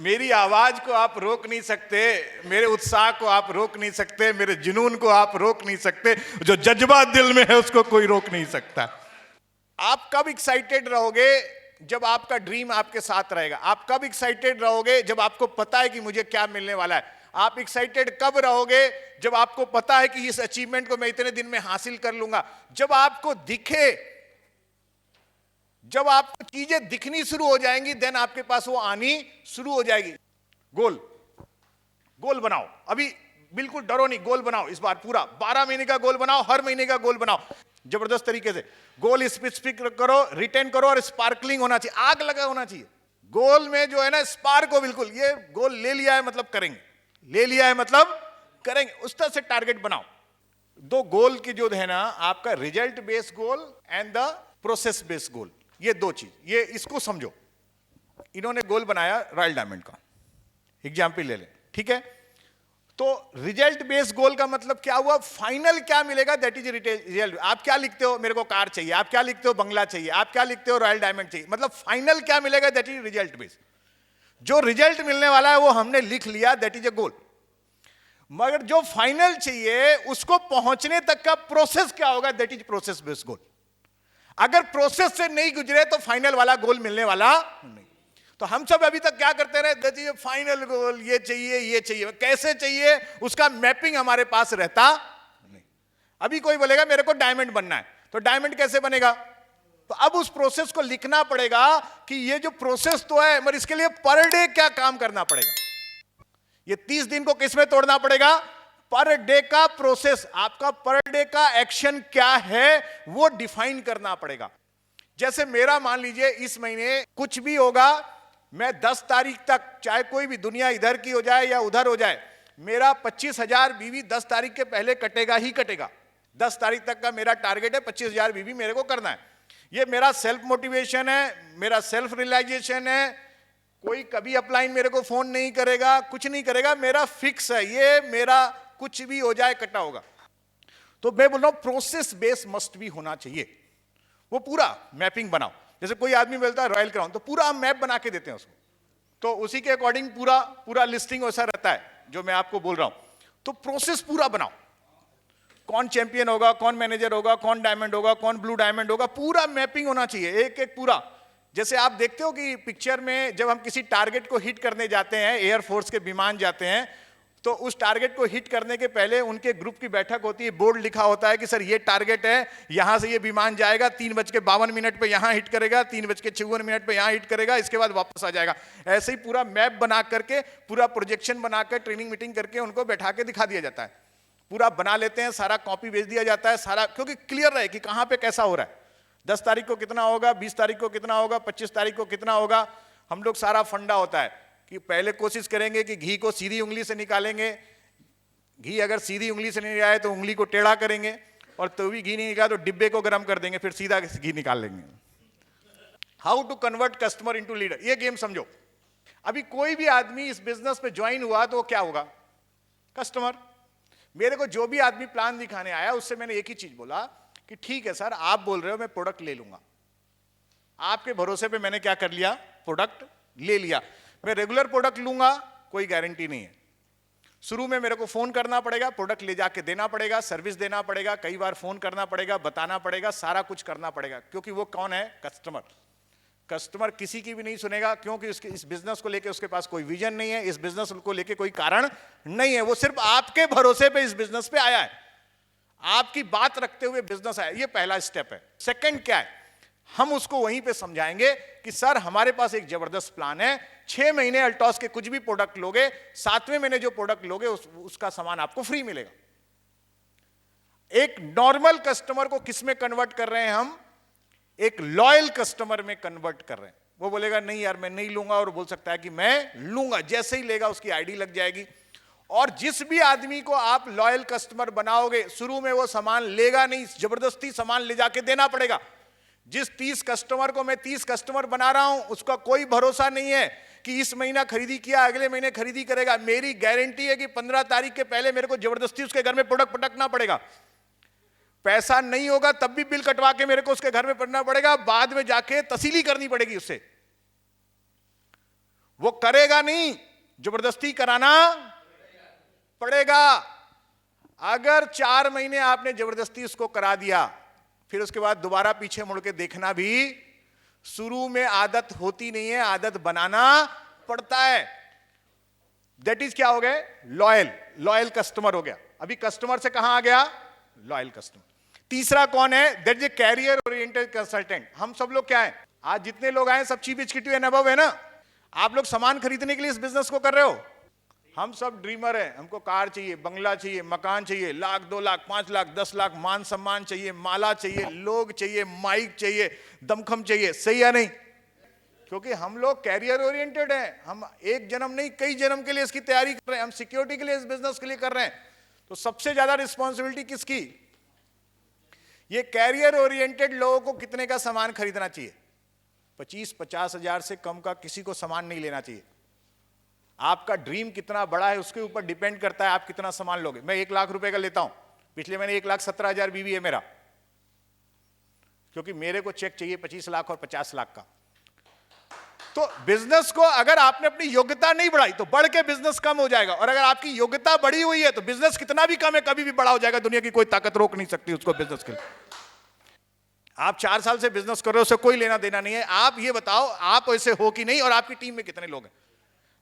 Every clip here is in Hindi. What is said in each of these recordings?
मेरी आवाज को आप रोक नहीं सकते, मेरे उत्साह को आप रोक नहीं सकते, मेरे जुनून को आप रोक नहीं सकते, जो जज्बा दिल में है उसको कोई रोक नहीं सकता। आप कब एक्साइटेड रहोगे? जब आपका ड्रीम आपके साथ रहेगा। आप कब एक्साइटेड रहोगे? जब आपको पता है कि मुझे क्या मिलने वाला है। आप एक्साइटेड कब रहोगे? जब आपको पता है कि इस अचीवमेंट को मैं इतने दिन में हासिल कर लूंगा। जब आपको दिखे, जब आपको चीजें दिखनी शुरू हो जाएंगी, देन आपके पास वो आनी शुरू हो जाएगी। गोल गोल बनाओ, अभी बिल्कुल डरो नहीं, गोल बनाओ। इस बार पूरा 12 महीने का गोल बनाओ, हर महीने का गोल बनाओ, जबरदस्त तरीके से गोल स्पेसिफिक करो, रिटेन करो, और स्पार्कलिंग होना चाहिए, आग लगा होना चाहिए गोल में, जो है ना स्पार्क हो बिल्कुल। ये गोल ले लिया है मतलब करेंगे, ले लिया है मतलब करेंगे, उस तरह से टारगेट बनाओ। दो गोल की जो है ना, आपका result based goal and the process based goal, ये दो चीज, ये इसको समझो। इन्होंने गोल बनाया रॉयल डायमंड का, एग्जाम्पल ले लें, ठीक है। तो रिजल्ट बेस्ड गोल का मतलब क्या हुआ? फाइनल क्या मिलेगा, दैट इज रिजल्ट। आप क्या लिखते हो? मेरे को कार चाहिए। आप क्या लिखते हो? बंगला चाहिए। आप क्या लिखते हो? रॉयल डायमंड चाहिए। मतलब फाइनल क्या मिलेगा, दैट इज रिजल्ट बेस्ड। जो रिजल्ट मिलने वाला है वो हमने लिख लिया, दैट इज ए गोल। मगर जो फाइनल चाहिए उसको पहुंचने तक का प्रोसेस क्या होगा, that is process based goal. अगर प्रोसेस से नहीं गुजरे तो फाइनल वाला गोल मिलने वाला नहीं। तो हम सब अभी तक क्या करते रहे, दैट इज फाइनल गोल, ये चाहिए, ये चाहिए, कैसे चाहिए, उसका मैपिंग हमारे पास रहता नहीं। अभी कोई बोलेगा मेरे को डायमंड बनना है, तो डायमंड कैसे बनेगा? तो अब उस प्रोसेस को लिखना पड़ेगा कि ये जो प्रोसेस तो है, मगर इसके लिए पर डे क्या काम करना पड़ेगा। ये 30 दिन को किस में तोड़ना पड़ेगा? पर डे का प्रोसेस, आपका पर डे का एक्शन क्या है वो डिफाइन करना पड़ेगा। जैसे मेरा मान लीजिए इस महीने कुछ भी होगा, मैं 10 तारीख तक, चाहे कोई भी दुनिया इधर की हो जाए या उधर हो जाए, मेरा 25,000 बीवी 10 तारीख के पहले कटेगा ही कटेगा। 10 तारीख तक का मेरा टारगेट है, 25,000 बीवी मेरे को करना है। ये मेरा सेल्फ मोटिवेशन है, मेरा सेल्फ रियलाइजेशन है। कोई कभी अपलाइन मेरे को फोन नहीं करेगा, कुछ नहीं करेगा, मेरा फिक्स है, ये मेरा कुछ भी हो जाए कटा होगा। तो मैं बोल रहा हूं प्रोसेस बेस मस्ट भी होना चाहिए। वो पूरा मैपिंग बनाओ। जैसे कोई आदमी मिलता है रॉयल क्राउन, तो पूरा हम मैप बना के देते हैं उसको, तो उसी के अकॉर्डिंग पूरा पूरा लिस्टिंग वैसा रहता है जो मैं आपको बोल रहा हूं। तो प्रोसेस पूरा बनाओ, कौन चैंपियन होगा, कौन मैनेजर होगा, कौन डायमंड होगा, कौन ब्लू डायमंड होगा, पूरा मैपिंग होना चाहिए, एक एक पूरा। जैसे आप देखते हो कि पिक्चर में जब हम किसी टारगेट को हिट करने जाते हैं, एयरफोर्स के विमान जाते हैं, तो उस टारगेट को हिट करने के पहले उनके ग्रुप की बैठक होती है, बोर्ड लिखा होता है कि सर ये टारगेट है, यहां से ये विमान जाएगा, 3:52 पे यहां हिट करेगा, 3:54 पे यहां हिट करेगा, इसके बाद वापस आ जाएगा। ऐसे ही पूरा मैप बना करके, पूरा प्रोजेक्शन बनाकर, ट्रेनिंग मीटिंग करके उनको बैठा के दिखा दिया जाता है। पूरा बना लेते हैं, सारा कॉपी भेज दिया जाता है, सारा, क्योंकि क्लियर रहे कि कहां पे कैसा हो रहा है। 10 तारीख को कितना होगा, 20 तारीख को कितना होगा, 25 तारीख को कितना होगा। हम लोग सारा फंडा होता है कि पहले कोशिश करेंगे कि घी को सीधी उंगली से निकालेंगे। घी अगर सीधी उंगली से नहीं आए तो उंगली को टेढ़ा करेंगे, और तो भी घी नहीं निकाला तो डिब्बे को गर्म कर देंगे, फिर सीधा घी निकाल लेंगे। How to convert customer into leader, ये गेम समझो। अभी कोई भी आदमी इस बिजनेस में ज्वाइन हुआ तो क्या होगा? कस्टमर। मेरे को जो भी आदमी प्लान दिखाने आया उससे मैंने एक ही चीज बोला कि ठीक है सर, आप बोल रहे हो, मैं प्रोडक्ट ले लूंगा। आपके भरोसे पे मैंने क्या कर लिया, प्रोडक्ट ले लिया। मैं रेगुलर प्रोडक्ट लूंगा, कोई गारंटी नहीं है। शुरू में मेरे को फोन करना पड़ेगा, प्रोडक्ट ले जाके देना पड़ेगा, सर्विस देना पड़ेगा, कई बार फोन करना पड़ेगा, बताना पड़ेगा, सारा कुछ करना पड़ेगा, क्योंकि वो कौन है? कस्टमर। कस्टमर किसी की भी नहीं सुनेगा, क्योंकि उसके इस बिजनेस को लेके उसके पास कोई विजन नहीं है, इस बिजनेस को लेके कोई कारण नहीं है। वो सिर्फ आपके भरोसे पे इस बिजनेस पे आया है, आपकी बात रखते हुए बिजनेस आया। ये पहला स्टेप है। सेकंड क्या है? हम उसको वहीं पे समझाएंगे कि सर हमारे पास एक जबरदस्त प्लान है, 6 महीने अल्टॉस के कुछ भी प्रोडक्ट लोगे, 7वें महीने जो प्रोडक्ट लोगे उसका सामान आपको फ्री मिलेगा। एक नॉर्मल कस्टमर को किस में कन्वर्ट कर रहे हैं हम? एक लॉयल कस्टमर में कन्वर्ट कर रहे हैं। वो बोलेगा नहीं यार मैं नहीं लूंगा, और बोल सकता है कि मैं लूंगा। जैसे ही लेगा उसकी आईडी लग जाएगी। और जिस भी आदमी को आप लॉयल कस्टमर बनाओगे, शुरू में वो सामान लेगा नहीं, जबरदस्ती सामान ले जाके देना पड़ेगा। जिस 30 कस्टमर को मैं 30 कस्टमर बना रहा हूं, उसका कोई भरोसा नहीं है कि इस महीना खरीदी किया अगले महीने खरीदी करेगा। मेरी गारंटी है कि 15 तारीख के पहले मेरे को जबरदस्ती उसके घर में प्रोडक्ट पटकना पड़ेगा। पैसा नहीं होगा तब भी बिल कटवा के मेरे को उसके घर में पड़ना पड़ेगा, बाद में जाके तसीली करनी पड़ेगी उससे। वो करेगा नहीं, जबरदस्ती कराना पड़ेगा। अगर 4 महीने आपने जबरदस्ती उसको करा दिया, फिर उसके बाद दोबारा पीछे मुड़ के देखना भी, शुरू में आदत होती नहीं है, आदत बनाना पड़ता है। दैट इज क्या हो गया? लॉयल कस्टमर हो गया। अभी कस्टमर से कहां आ गया? Loyal customer. तीसरा कौन है? That is career oriented consultant. हम सब लोग क्या है, आज जितने लोग आए सब चीफ एग्जीक्यूटिव एंड अबव है ना। आप लोग सामान खरीदने के लिए इस बिजनेस को कर रहे हो। हम सब ड्रीमर हैं, हमको कार चाहिए, बंगला चाहिए, मकान चाहिए, लाख 2 लाख 5 लाख 10 लाख, मान सम्मान चाहिए, माला चाहिए, लोग चाहिए, माइक चाहिए, दमखम चाहिए। सही है नहीं? क्योंकि हम लोग कैरियर ओरिएंटेड हैं। हम एक जन्म नहीं, कई जन्म के लिए इसकी तैयारी कर रहे हैं। हम सिक्योरिटी के लिए, इस बिजनेस के लिए कर रहे हैं। तो सबसे ज्यादा रिस्पॉन्सिबिलिटी किसकी? ये कैरियर ओरिएंटेड लोगों को कितने का सामान खरीदना चाहिए? 25-50 हजार से कम का किसी को सामान नहीं लेना चाहिए। आपका ड्रीम कितना बड़ा है उसके ऊपर डिपेंड करता है आप कितना सामान लोगे। मैं 1 लाख रुपए का लेता हूं, पिछले महीने 1,17,000 बीवी है मेरा, क्योंकि मेरे को चेक चाहिए 25 लाख और 50 लाख का। तो बिजनेस को अगर आपने अपनी योग्यता नहीं बढ़ाई तो बढ़ के बिजनेस कम हो जाएगा, और अगर आपकी योग्यता बढ़ी हुई है तो बिजनेस कितना भी कम है कभी भी बड़ा हो जाएगा। दुनिया की कोई ताकत रोक नहीं सकती उसको बिजनेस के लिए। आप 4 साल से बिजनेस कर रहे हो, उससे कोई लेना देना नहीं है। आप ये बताओ आप ऐसे हो कि नहीं, और आपकी टीम में कितने लोग हैं।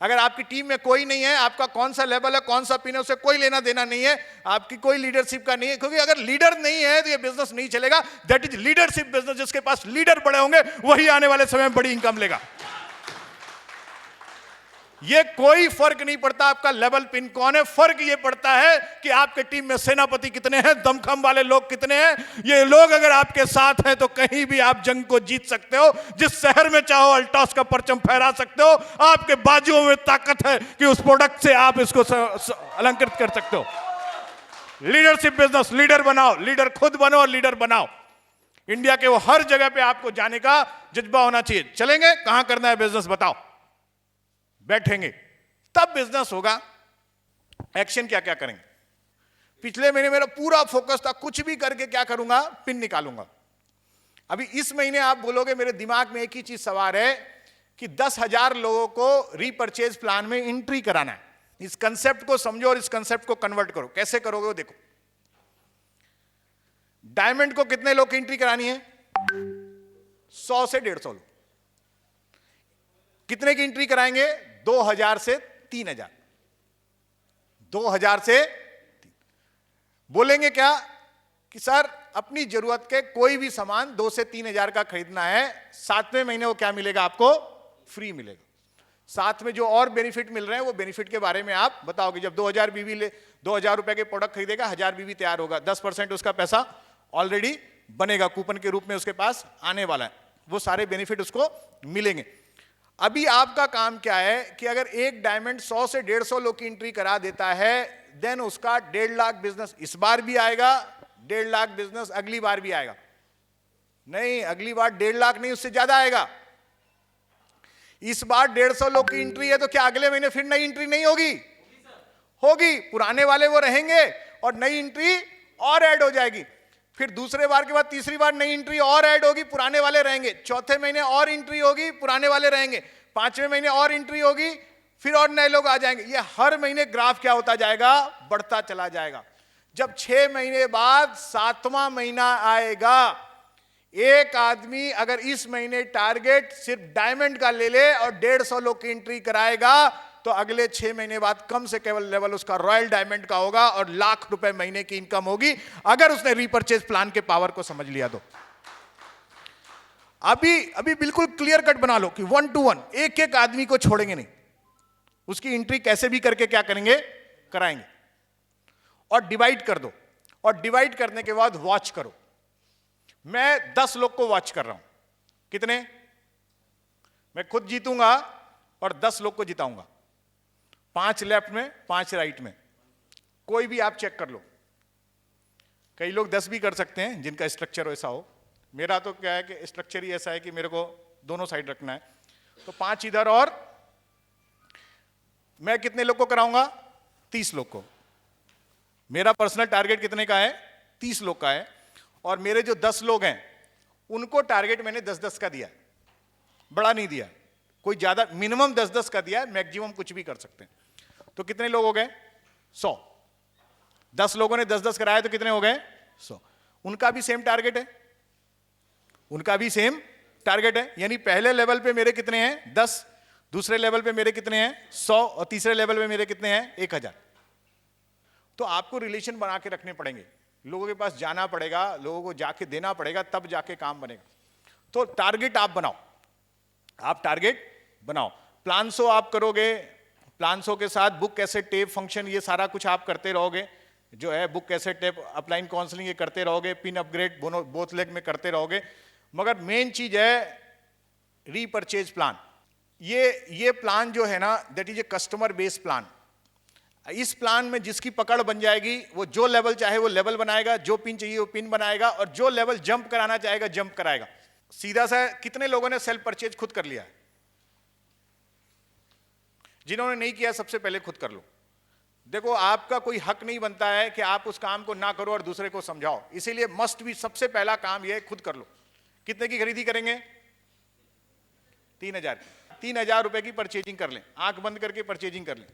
अगर आपकी टीम में कोई नहीं है, आपका कौन सा लेवल है, कौन सा पिन है, उससे कोई लेना देना नहीं है। आपकी कोई लीडरशिप का नहीं है, क्योंकि अगर लीडर नहीं है तो ये बिजनेस नहीं चलेगा। That is leadership business. जिसके पास लीडर बड़े होंगे वही आने वाले समय में बड़ी इनकम लेगा। ये कोई फर्क नहीं पड़ता आपका लेवल पिन कौन है, फर्क ये पड़ता है कि आपके टीम में सेनापति कितने हैं, दमखम वाले लोग कितने हैं। ये लोग अगर आपके साथ हैं तो कहीं भी आप जंग को जीत सकते हो। जिस शहर में चाहो अल्टॉस का परचम फहरा सकते हो। आपके बाजुओं में ताकत है कि उस प्रोडक्ट से आप इसको अलंकृत कर सकते हो। लीडरशिप बिजनेस, लीडर बनाओ, लीडर खुद बनो और लीडर बनाओ। इंडिया के वो हर जगह पे आपको जाने का जज्बा होना चाहिए। चलेंगे कहां करना है बिजनेस बताओ, बैठेंगे तब बिजनेस होगा। एक्शन क्या क्या करेंगे? पिछले महीने मेरा पूरा फोकस था कुछ भी करके क्या करूंगा, पिन निकालूंगा। अभी इस महीने आप बोलोगे मेरे दिमाग में एक ही चीज सवार है कि 10,000 लोगों को रीपरचेज प्लान में एंट्री कराना है। इस कंसेप्ट को समझो और इस कंसेप्ट को कन्वर्ट करो। कैसे करोगे वो देखो। डायमंड को कितने लोग की एंट्री करानी है? 100 से 150 लोग। कितने की एंट्री कराएंगे? 2,000 से 3,000। 2,000 से 3। बोलेंगे क्या कि सर अपनी जरूरत के कोई भी सामान 2 से 3,000 का खरीदना है, 7वें महीने वो क्या मिलेगा आपको? फ्री मिलेगा। साथ में जो और बेनिफिट मिल रहे हैं वो बेनिफिट के बारे में आप बताओगे। जब 2,000 बीवी ले 2,000 रुपए के प्रोडक्ट खरीदेगा, 1,000 बीवी तैयार होगा। 10% उसका पैसा ऑलरेडी बनेगा, कूपन के रूप में उसके पास आने वाला है। वो सारे बेनिफिट उसको मिलेंगे। अभी आपका काम क्या है कि अगर एक डायमंड 100 से 150 लोग की एंट्री करा देता है, देन उसका 1.5 लाख बिजनेस इस बार भी आएगा, 1.5 लाख बिजनेस अगली बार भी आएगा। नहीं, अगली बार 1.5 लाख नहीं, उससे ज्यादा आएगा। इस बार 150 लोग की एंट्री है तो क्या अगले महीने फिर नई एंट्री नहीं होगी? होगी। पुराने वाले वो रहेंगे और नई एंट्री और ऐड हो जाएगी। फिर दूसरे बार के बाद तीसरी बार नई एंट्री और ऐड होगी, पुराने वाले रहेंगे। चौथे महीने और एंट्री होगी, पुराने वाले रहेंगे। 5वें महीने और एंट्री होगी, फिर और नए लोग आ जाएंगे। ये हर महीने ग्राफ क्या होता जाएगा? बढ़ता चला जाएगा। जब 6 महीने बाद 7वां महीना आएगा, एक आदमी अगर इस महीने टारगेट सिर्फ डायमंड का ले ले और 150 लोग की एंट्री कराएगा तो अगले 6 महीने बाद कम से केवल लेवल उसका रॉयल डायमंड का होगा और लाख रुपए महीने की इनकम होगी, अगर उसने रीपरचेज प्लान के पावर को समझ लिया तो। अभी बिल्कुल क्लियर कट बना लो कि 1 to 1 एक एक आदमी को छोड़ेंगे नहीं। उसकी एंट्री कैसे भी करके क्या करेंगे? कराएंगे। और डिवाइड कर दो, और डिवाइड करने के बाद वॉच करो। मैं 10 लोग को वॉच कर रहा हूं। कितने? मैं खुद जीतूंगा और 10 लोग को जिताऊंगा। 5 लेफ्ट में, 5 राइट में। कोई भी आप चेक कर लो। कई लोग 10 भी कर सकते हैं जिनका स्ट्रक्चर ऐसा हो। मेरा तो क्या है कि स्ट्रक्चर ही ऐसा है कि मेरे को दोनों साइड रखना है। तो 5 इधर, और मैं कितने लोग को कराऊंगा? 30 लोग को। मेरा पर्सनल टारगेट कितने का है? 30 लोग का है। और मेरे जो 10 लोग हैं उनको टारगेट मैंने 10-10 का दिया, बड़ा नहीं दिया। कोई ज्यादा, मिनिमम 10-10 का दिया है, मैक्सिमम कुछ भी कर सकते हैं। तो कितने लोग हो गए? 100। 10 लोगों ने 10-10 कराया तो कितने हो गए? 100। उनका भी सेम टारगेट है, उनका भी सेम टारगेट है। यानी पहले लेवल पे मेरे कितने हैं? 10, दूसरे लेवल पे मेरे कितने हैं? 100, और तीसरे लेवल पे मेरे कितने हैं? 1000। तो आपको रिलेशन बना के रखने पड़ेंगे, लोगों के पास जाना पड़ेगा, लोगों को जाके देना पड़ेगा, तब जाके काम बनेगा। तो टारगेट आप बनाओ, आप टारगेट बनाओ। प्लान्सो आप करोगे, प्लान्सो के साथ बुक कैसेट टेप फंक्शन, ये सारा कुछ आप करते रहोगे, जो है book cassette tape, upline counselling ये करते रहोगे, पिन अपग्रेड बोथ लेग में करते रहोगे। मगर मेन चीज है रीपरचेज प्लान। ये प्लान जो है ना, that is a customer based plan. इस प्लान में जिसकी पकड़ बन जाएगी, वो जो लेवल चाहे वो लेवल बनाएगा, जो पिन चाहिए वो पिन बनाएगा, और जो लेवल जंप कराना चाहेगा जंप कराएगा। सीधा सा, कितने लोगों ने सेल्फ परचेज खुद कर लिया है? जिन्होंने नहीं किया सबसे पहले खुद कर लो। देखो, आपका कोई हक नहीं बनता है कि आप उस काम को ना करो और दूसरे को समझाओ, इसीलिए मस्ट भी सबसे पहला काम यह खुद कर लो। कितने की खरीदी करेंगे? 3000। 3000 रुपए की परचेजिंग कर लें, आंख बंद करके परचेजिंग कर लें।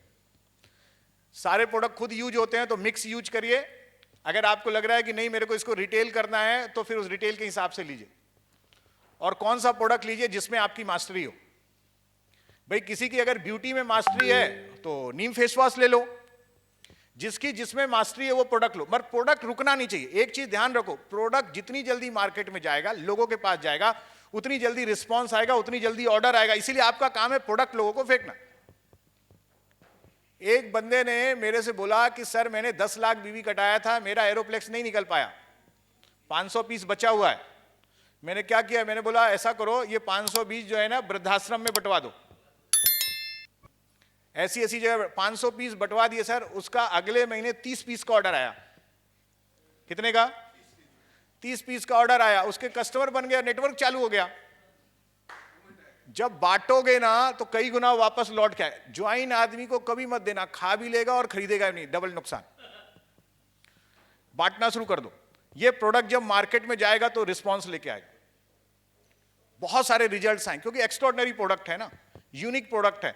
सारे प्रोडक्ट खुद यूज होते हैं तो मिक्स यूज करिए। अगर आपको लग रहा है कि नहीं मेरे को इसको रिटेल करना है, तो फिर उस रिटेल के हिसाब से लीजिए। और कौन सा प्रोडक्ट लीजिए जिसमें आपकी मास्टरी हो। भाई किसी की अगर ब्यूटी में मास्टरी है तो नीम फेस वॉश ले लो, जिसकी जिसमें मास्टरी है वो प्रोडक्ट लो। मगर प्रोडक्ट रुकना नहीं चाहिए। एक चीज ध्यान रखो, प्रोडक्ट जितनी जल्दी मार्केट में जाएगा, लोगों के पास जाएगा, उतनी जल्दी रिस्पॉन्स आएगा, उतनी जल्दी ऑर्डर आएगा। इसीलिए आपका काम है प्रोडक्ट लोगों को फेंकना। एक बंदे ने मेरे से बोला कि सर मैंने 10 लाख बीवी कटाया था, मेरा एरोप्लेक्स नहीं निकल पाया, 500 पीस बचा हुआ है। मैंने क्या किया, मैंने बोला ऐसा करो, ये 500 पीस जो है ना वृद्धाश्रम में बंटवा दो। ऐसी ऐसी जगह 500 पीस बंटवा दिए सर। उसका अगले महीने 30 पीस का ऑर्डर आया। कितने का? 30 पीस का ऑर्डर आया। उसके कस्टमर बन गया, नेटवर्क चालू हो गया। जब बांटोगे ना तो कई गुना वापस लौट के आए। ज्वाइन आदमी को कभी मत देना, खा भी लेगा और खरीदेगा भी नहीं, डबल नुकसान। बांटना शुरू कर दो। ये प्रोडक्ट जब मार्केट में जाएगा तो रिस्पॉन्स लेके आएगा, बहुत सारे रिजल्ट्स आए, क्योंकि एक्स्ट्राऑर्डिनरी प्रोडक्ट है ना, यूनिक प्रोडक्ट है।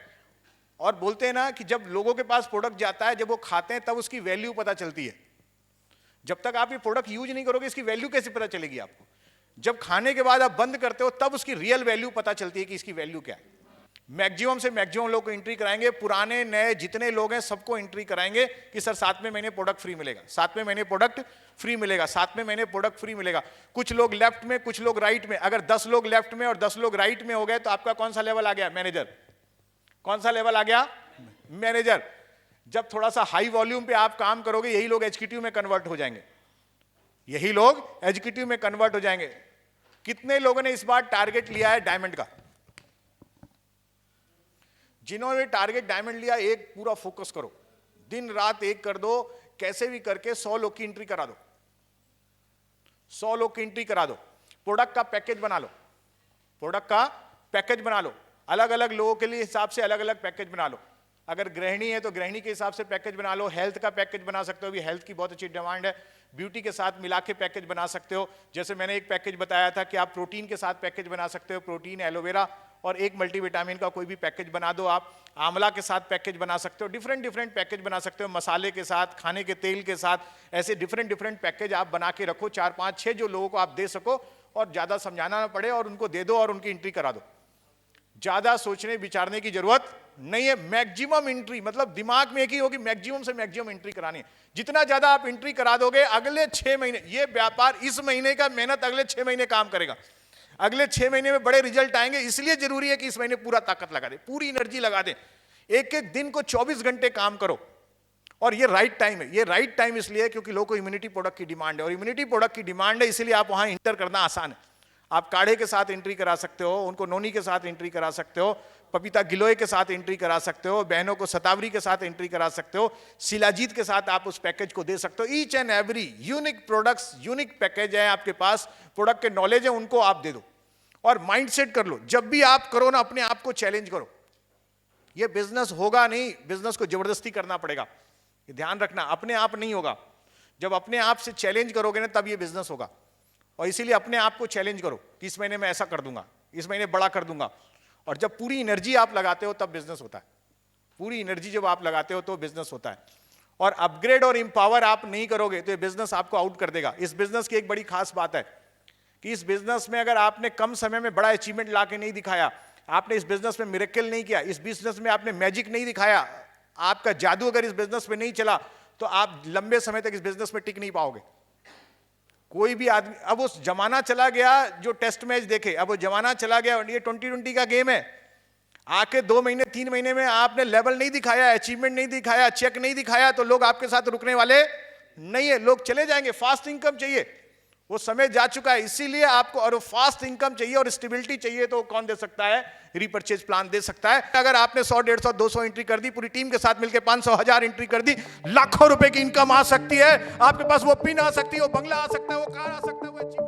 और बोलते हैं ना कि जब लोगों के पास प्रोडक्ट जाता है, जब वो खाते हैं तब उसकी वैल्यू पता चलती है। जब तक आप ये प्रोडक्ट यूज नहीं करोगे इसकी वैल्यू कैसे पता चलेगी आपको? जब खाने के बाद आप बंद करते हो तब उसकी रियल वैल्यू पता चलती है कि इसकी वैल्यू क्या है। मैक्सिमम से मैक्सिमम लोग को एंट्री कराएंगे, पुराने नए जितने लोग हैं सबको एंट्री कराएंगे कि सर 7वें महीने प्रोडक्ट फ्री मिलेगा, 7वें महीने प्रोडक्ट फ्री मिलेगा, 7वें महीने प्रोडक्ट फ्री मिलेगा। कुछ लोग लेफ्ट में, कुछ लोग राइट में। अगर 10 लोग लेफ्ट में और 10 लोग राइट में हो गए तो आपका कौन सा लेवल आ गया? मैनेजर। कौन सा लेवल आ गया? मैनेजर। जब थोड़ा सा हाई वॉल्यूम पे आप काम करोगे, यही लोग एग्जीक्यूटिव में कन्वर्ट हो जाएंगे, यही लोग एग्जीक्यूटिव में कन्वर्ट हो जाएंगे। कितने लोगों ने इस बार टारगेट लिया है डायमंड का? जिन्होंने टारगेट डायमंड लिया, एक पूरा फोकस करो, दिन रात एक कर दो, कैसे भी करके 100 लोग की एंट्री करा दो, 100 लोग की एंट्री करा दो। प्रोडक्ट का पैकेज बना लो, प्रोडक्ट का पैकेज बना लो, अलग अलग लोगों के लिए हिसाब से अलग अलग पैकेज बना लो। अगर गृहिणी है तो गृहिणी के हिसाब से पैकेज बना लो, हेल्थ का पैकेज बना सकते हो, अभी हेल्थ की बहुत अच्छी डिमांड है, ब्यूटी के साथ मिला के पैकेज बना सकते हो। जैसे मैंने एक पैकेज बताया था कि आप प्रोटीन के साथ पैकेज बना सकते हो, प्रोटीन, एलोवेरा और एक मल्टीविटामिन का कोई भी पैकेज बना दो। आप आंवला के साथ पैकेज बना सकते हो, डिफरेंट डिफरेंट पैकेज बना सकते हो, मसाले के साथ, खाने के तेल के साथ, ऐसे डिफरेंट डिफरेंट पैकेज आप बना के रखो, 4 5 6 जो लोगों को आप दे सको और ज्यादा समझाना ना पड़े, और उनको दे दो और उनकी एंट्री करा दो। ज्यादा सोचने विचारने की जरूरत नहीं है। मैक्सिमम एंट्री, मतलब दिमाग में एक ही होगी, मैक्सिमम से मैक्सिमम एंट्री करानी है। जितना ज्यादा आप एंट्री करा दोगे, अगले 6 महीने, ये व्यापार इस महीने का मेहनत अगले 6 महीने काम करेगा, अगले 6 महीने में बड़े रिजल्ट आएंगे। इसलिए जरूरी है कि इस महीने पूरा ताकत लगा दे, पूरी एनर्जी लगा दे, एक एक दिन को 24 घंटे काम करो। और ये राइट टाइम है। ये राइट टाइम इसलिए क्योंकि लोगों को इम्यूनिटी प्रोडक्ट की डिमांड है, और इम्यूनिटी प्रोडक्ट की डिमांड है, इसलिए आप वहां इंटर करना आसान है। आप काढ़े के साथ एंट्री करा सकते हो, उनको नोनी के साथ एंट्री करा सकते हो, पपीता गिलोय के साथ एंट्री करा सकते हो, बहनों को शतावरी के साथ एंट्री करा सकते हो, शिलाजीत के साथ आप उस पैकेज को दे सकते हो। Each and every unique products, unique package है आपके पास, प्रोडक्ट के नॉलेज है, उनको आप दे दो और माइंड सेट कर लो। जब भी आप करो ना, अपने आप को चैलेंज करो। ये बिजनेस होगा नहीं, बिजनेस को जबरदस्ती करना पड़ेगा, ये ध्यान रखना, अपने आप नहीं होगा। जब अपने आप से चैलेंज करोगे ना, तब ये बिजनेस होगा। और इसीलिए अपने आप को चैलेंज करो कि इस महीने में ऐसा कर दूंगा, इस महीने बड़ा कर दूंगा। और जब पूरी एनर्जी आप लगाते हो तब बिजनेस होता है। पूरी एनर्जी जब आप लगाते हो तो बिजनेस होता है। और अपग्रेड और इंपावर आप नहीं करोगे तो ये बिजनेस आपको आउट कर देगा। इस बिजनेस की एक बड़ी खास बात है कि इस बिजनेस में अगर आपने कम समय में बड़ा अचीवमेंट ला के नहीं दिखाया, आपने इस बिजनेस में मिरेकल नहीं किया, इस बिजनेस में आपने मैजिक नहीं दिखाया, आपका जादू अगर इस बिजनेस में नहीं चला, तो आप लंबे समय तक इस बिजनेस में टिक नहीं पाओगे। कोई भी आदमी, अब वो जमाना चला गया जो टेस्ट मैच देखे, अब वो जमाना चला गया और ये 2020 का गेम है। आके 2 महीने 3 महीने में आपने लेवल नहीं दिखाया, अचीवमेंट नहीं दिखाया, चेक नहीं दिखाया, तो लोग आपके साथ रुकने वाले नहीं है, लोग चले जाएंगे। फास्ट इनकम चाहिए, वो समय जा चुका है। इसीलिए आपको और फास्ट इनकम चाहिए और स्टेबिलिटी चाहिए, तो कौन दे सकता है? रीपर्चेज प्लान दे सकता है। अगर आपने 100, 150, 200 एंट्री कर दी, पूरी टीम के साथ मिलकर 500, 1000 एंट्री कर दी, लाखों रुपए की इनकम आ सकती है। आपके पास वो पिन आ सकती है, वो बंगला आ सकता है, वो कार आ सकता है, वो